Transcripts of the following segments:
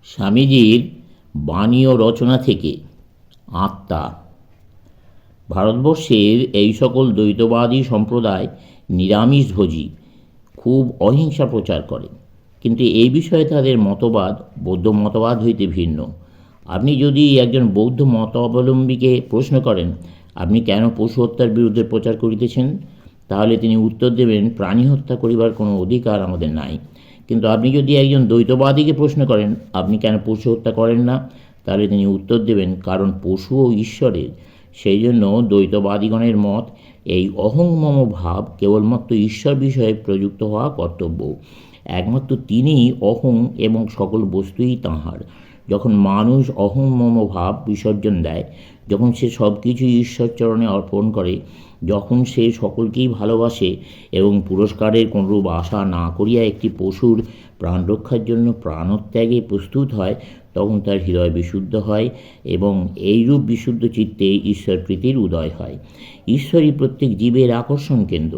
স্বামীজির বাণী ও রচনা থেকে আত্মা। ভারতবর্ষের এই সকল দ্বৈতবাদী সম্প্রদায় নিরামিষভোজী, খুব অহিংসা প্রচার করে, কিন্তু এই বিষয়ে তাদের মতবাদ বৌদ্ধ মতবাদ হইতে ভিন্ন। আপনি যদি একজন বৌদ্ধ মতাবলম্বীকে প্রশ্ন করেন, আপনি কেন পশু হত্যার বিরুদ্ধে প্রচার করিতেছেন, তাহলে তিনি উত্তর দেবেন, প্রাণী হত্যা করিবার কোনো অধিকার আমাদের নাই। কিন্তু আপনি যদি একজন দ্বৈতবাদীকে প্রশ্ন করেন, আপনি কেন পশু হত্যা করেন না, তাহলে তিনি উত্তর দেবেন, কারণ পশু ও ঈশ্বরের। সেই জন্য দ্বৈতবাদীগণের মত, এই অহংমম ভাব কেবলমাত্র ঈশ্বর বিষয়ে প্রযুক্ত হওয়া কর্তব্য। একমাত্র তিনিই অহং এবং সকল বস্তুই তাঁহার। যখন মানুষ অহংমম ভাব বিসর্জন দেয়, যখন সে সব কিছুই ঈশ্বরচরণে অর্পণ করে, যখন সে সকলকেই ভালোবাসে এবং পুরস্কারের কোনরূপ আশা না করিয়া একটি পশুর প্রাণ রক্ষার জন্য প্রাণত্যাগে প্রস্তুত হয়, তখন তার হৃদয় বিশুদ্ধ হয় এবং এইরূপ বিশুদ্ধ চিত্তে ঈশ্বর প্রীতির উদয় হয়। ঈশ্বরই প্রত্যেক জীবের আকর্ষণ কেন্দ্র।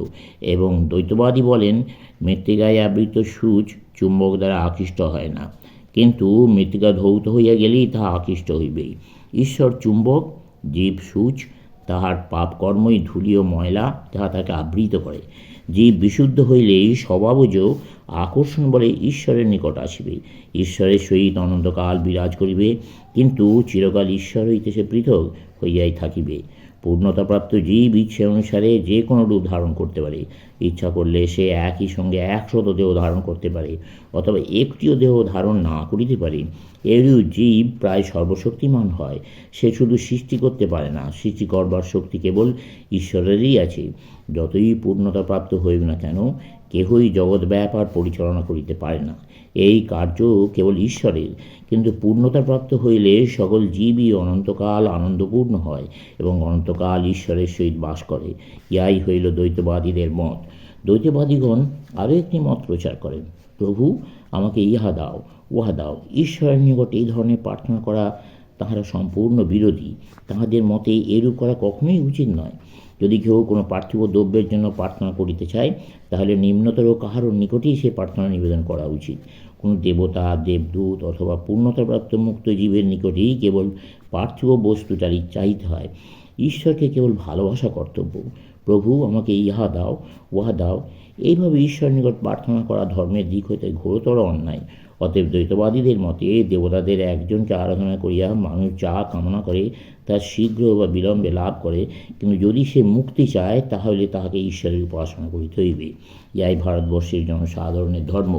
এবং দ্বৈতবাদী বলেন, মৃত্তিকায় আবৃত সূচ চুম্বক দ্বারা আকৃষ্ট হয় না, কিন্তু মৃত্তিকা ধৌত হইয়া গেলেই তাহা আকৃষ্ট হইবেই। ঈশ্বর চুম্বক, জীব সূচ, তাহার পাপকর্মই ধূলি ও ময়লা, যাহা তাকে আবৃত করে। জীব বিশুদ্ধ হইলেই স্বভাবজ আকর্ষণ বলে ঈশ্বরের নিকট আসিবে, ঈশ্বরের সহিত অনন্তকাল বিরাজ করিবে, কিন্তু চিরকাল ঈশ্বর হইতে সে পৃথক হইয়াই থাকিবে। পূর্ণতাপ্রাপ্ত জীব ইচ্ছে অনুসারে যে কোনো রূপ ধারণ করতে পারে। ইচ্ছা করলে সে একই সঙ্গে 100 দেহ ধারণ করতে পারে, অথবা একটিও দেহ ধারণ না করিতে পারে। এরূপ জীব প্রায় সর্বশক্তিমান হয়। সে শুধু সৃষ্টি করতে পারে না, সৃষ্টি করবার শক্তি কেবল ঈশ্বরেরই আছে। যতই পূর্ণতাপ্রাপ্ত হইবে না কেন, কেহই জগৎ ব্যাপার পরিচালনা করিতে পারে না। এই কার্য কেবল ঈশ্বরের। কিন্তু পূর্ণতাপ্রাপ্ত হইলে সকল জীবই অনন্তকাল আনন্দপূর্ণ হয় এবং অনন্তকাল ঈশ্বরের সহিত বাস করে। ইহাই হইল দ্বৈতবাদীদের মত। দ্বৈতবাদীগণ আরও একটি মত প্রচার করেন, প্রভু আমাকে ইহা দাও, উহা দাও। ঈশ্বরের নিকট এই ধরনের প্রার্থনা করা তাহারা সম্পূর্ণ বিরোধী। তাহাদের মতে এরূপ করা কখনোই উচিত নয়। যদি কেউ কোনো পার্থিব দ্রব্যের জন্য প্রার্থনা করিতে চায়, তাহলে নিম্নতর কাহারও নিকটেই সে প্রার্থনা নিবেদন করা উচিত। কোনো দেবতা, দেবদূত অথবা পূর্ণতাপ্রাপ্ত মুক্ত জীবের নিকটেই কেবল পার্থিব বস্তুটারই চাইতে হয়। ঈশ্বরকে কেবল ভালোবাসা কর্তব্য। প্রভু আমাকে ইহা দাও, উহা দাও, এইভাবে ঈশ্বর নিকট প্রার্থনা করা ধর্মের দিক হইতে ঘোরতর অন্যায়। অতএব দ্বৈতবাদীদের মতে দেবতাদের একজনকে আরাধনা করিয়া মানুষ যা কামনা করে তা শীঘ্র বা বিলম্বে লাভ করে, কিন্তু যদি সে মুক্তি চায়, তাহলে তাহাকে ঈশ্বরের উপাসনা করিতে হইবে। ইহাই ভারতবর্ষের জনসাধারণের ধর্ম।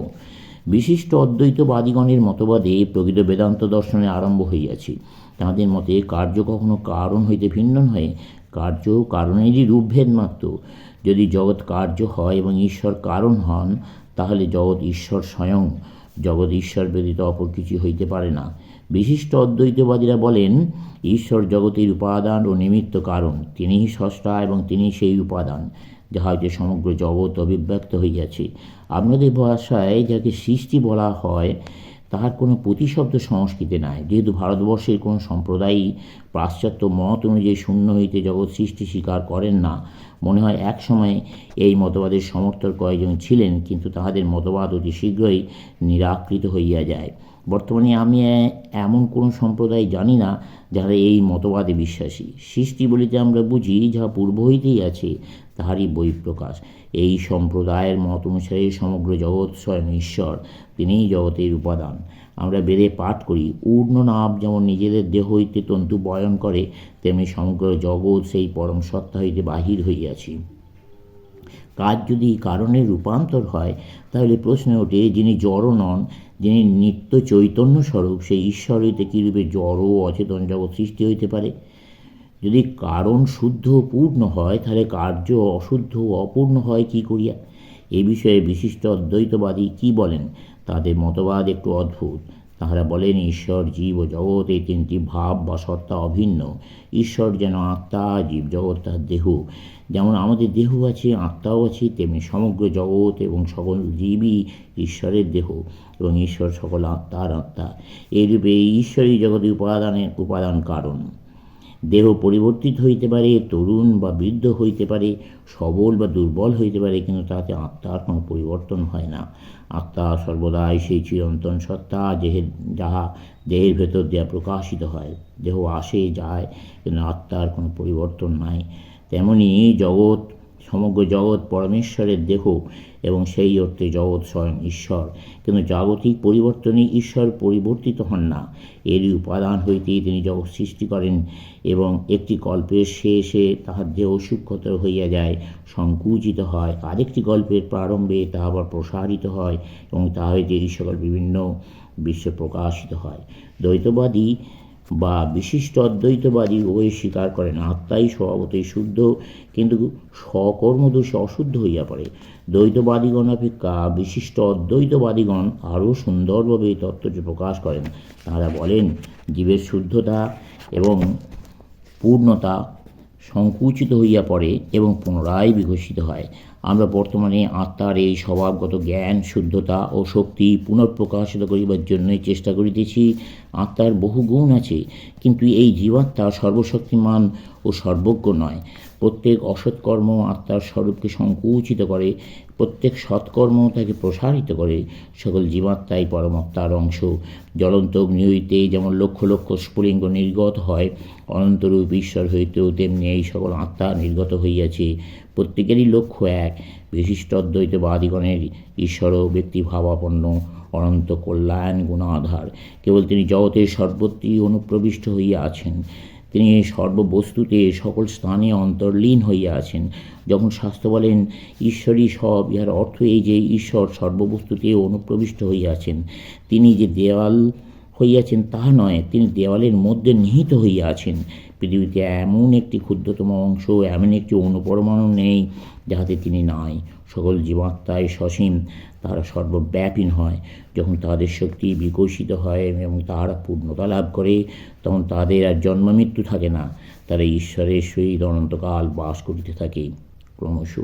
বিশিষ্ট অদ্বৈতবাদীগণের মতবাদে প্রকৃত বেদান্ত দর্শনে আরম্ভ হইয়াছে। তাঁদের মতে কার্য কখনো কারণ হইতে ভিন্ন নয়, কার্য কারণেরই রূপভেদ মাত্র। যদি জগৎ কার্য হয় এবং ঈশ্বর কারণ হন, তাহলে জগৎ ঈশ্বর স্বয়ং। জগৎ ঈশ্বর ব্যতীত অপর কিছু হইতে পারে না। বিশিষ্ট অদ্বৈতবাদীরা বলেন, ঈশ্বর জগতের উপাদান ও নিমিত্ত কারণ। তিনিই স্রষ্টা এবং তিনি সেই উপাদান, যাহা হইতে সমগ্র জগৎ অভিব্যক্ত হইয়াছে। আপনাদের ভাষায় যাকে সৃষ্টি বলা হয়, তাহার কোনো প্রতিশব্দ সংস্কৃতে নাই। যেহেতু ভারতবর্ষের কোনো সম্প্রদায়ই পাশ্চাত্য মত অনুযায়ী শূন্য হইতে জগৎ সৃষ্টি স্বীকার করেন না। মনে হয় এক সময় এই মতবাদের সমর্থক কয়েকজন ছিলেন, কিন্তু তাহাদের মতবাদ অতি শীঘ্রই নিরাকৃত হইয়া যায়। বর্তমানে আমি এমন কোনো সম্প্রদায় জানি না যাহারা এই মতবাদে বিশ্বাসী। সৃষ্টি বলিতে আমরা বুঝি যাহা পূর্ব হইতেই আছে, তাহারই বহিঃপ্রকাশ। এই সম্প্রদায়ের মত অনুসারে সমগ্র জগৎ স্বয়ং ঈশ্বর, তিনিই জগতের উপাদান। আমরা বেদে পাঠ করি, ঊর্ধ্বনাভ যেমন নিজেদের দেহ হইতে তন্তু বয়ন করে, তেমনি সমগ্র জগৎ সেই পরম সত্তা হইতে বাহির হইয়াছে। কাজ যদি কারণের রূপান্তর হয়, তাহলে প্রশ্ন ওঠে, যিনি জড় নন, যিনি নিত্য চৈতন্য স্বরূপ, সেই ঈশ্বর হইতে কীরূপে জড় ও অচেতন জগৎ সৃষ্টি হইতে পারে? যদি কারণ শুদ্ধ ও পূর্ণ হয়, তাহলে কার্য অশুদ্ধ ও অপূর্ণ হয় কি করিয়া? এ বিষয়ে বিশিষ্ট অদ্বৈতবাদী কি বলেন? তাদের মতবাদ একটু অদ্ভুত। তাহারা বলেন, ঈশ্বর, জীব ও জগৎ এই তিনটি ভাব বা সত্তা অভিন্ন। ঈশ্বর যেন আত্মা, জীব জগৎ তার দেহ। যেমন আমাদের দেহ আছে, আত্মাও আছে, তেমনি সমগ্র জগৎ এবং সকল জীবই ঈশ্বরের দেহ এবং ঈশ্বর সকল আত্মার আত্মা। এইরূপে ঈশ্বরই জগতের উপাদান কারণ। দেহ পরিবর্তিত হইতে পারে, তরুণ বা বৃদ্ধ হইতে পারে, সবল বা দুর্বল হইতে পারে, কিন্তু তাতে আত্মার কোনো পরিবর্তন হয় না। আত্মা সর্বদাই সেই চিরন্তন সত্তা যাহা দেহের ভেতর দেয়া প্রকাশিত হয়। দেহ আসে যায়, কিন্তু আত্মার কোনো পরিবর্তন নাই। তেমনি জগৎ, সমগ্র জগৎ পরমেশ্বরের দেহ, এবং সেই অর্থে জগৎ স্বয়ং ঈশ্বর। কিন্তু জাগতিক পরিবর্তনে ঈশ্বর পরিবর্তিত হন না। এরই উপাদান হইতেই তিনি জগৎ সৃষ্টি করেন, এবং একটি কল্পের শেষে তাহার দেহ সূক্ষ্মতর হইয়া যায়, সংকুচিত হয়। আরেকটি গল্পের প্রারম্ভে তাহা আবার প্রসারিত হয়, এবং তাহা হইতে এই সকল বিভিন্ন বিশ্বে প্রকাশিত হয়। দ্বৈতবাদী বা বিশিষ্ট অদ্বৈতবাদী উভয়ে স্বীকার করেন আত্মাই স্বভাবতই শুদ্ধ, কিন্তু সকর্মদোষে অশুদ্ধ হইয়া পড়ে। দ্বৈতবাদীগণ অপেক্ষা বিশিষ্ট অদ্বৈতবাদীগণ আরও সুন্দরভাবে এই তত্ত্বটি প্রকাশ করেন। তাঁরা বলেন, জীবের শুদ্ধতা এবং পূর্ণতা সংকুচিত হইয়া পড়ে এবং পুনরায় বিকশিত হয়। আমরা বর্তমানে আত্মার এই স্বভাবগত জ্ঞান, শুদ্ধতা ও শক্তি পুনঃপ্রকাশিত করিবার জন্যই চেষ্টা করিতেছি। আত্মার বহু গুণ আছে, কিন্তু এই জীবাত্মা সর্বশক্তিমান ও সর্বজ্ঞ নয়। প্রত্যেক অসৎকর্ম আত্মার স্বরূপকে সংকুচিত করে, প্রত্যেক সৎকর্ম তাকে প্রসারিত করে। সকল জীবাত্মাই পরমাত্মার অংশ। জ্বলন্ত অগ্নি হইতে যেমন লক্ষ লক্ষ স্ফুলিঙ্গ নির্গত হয়, অনন্তরূপ ঈশ্বর হইতেও তেমনি এই সকল আত্মা নির্গত হইয়াছে। প্রত্যেকেরই লক্ষ্য এক। বিশিষ্ট অদ্বৈতবাদীগণের ঈশ্বরও ব্যক্তিভাবাপন্ন, অনন্ত কল্যাণ গুণাধার। কেবল তিনি জগতের সর্বত্রই অনুপ্রবিষ্ট হইয়া আছেন। তিনি সর্ববস্তুতে সকল স্থানে অন্তর্লীন হইয়া আছেন। যখন শাস্ত্র বলেন ঈশ্বরই সব, ইহার অর্থ এই যে ঈশ্বর সর্ববস্তুতে অনুপ্রবিষ্ট হইয়াছেন। তিনি যে দেওয়াল হইয়াছেন তাহা নয়, তিনি দেওয়ালের মধ্যে নিহিত হইয়া আছেন। পৃথিবীতে এমন একটি ক্ষুদ্রতম অংশ, এমন একটি অণুপরমাণু নেই যাহাতে তিনি নাই। সকল জীবাত্মায় সসীম, তাহারা সর্বব্যাপী হয়। যখন তাহাদের শক্তি বিকশিত হয় এবং তাহারা পূর্ণতা লাভ করে, তখন তাদের আর জন্ম মৃত্যু থাকে না। তারা ঈশ্বরের সহিত অনন্তকাল বাস করিতে থাকে ক্রমশ।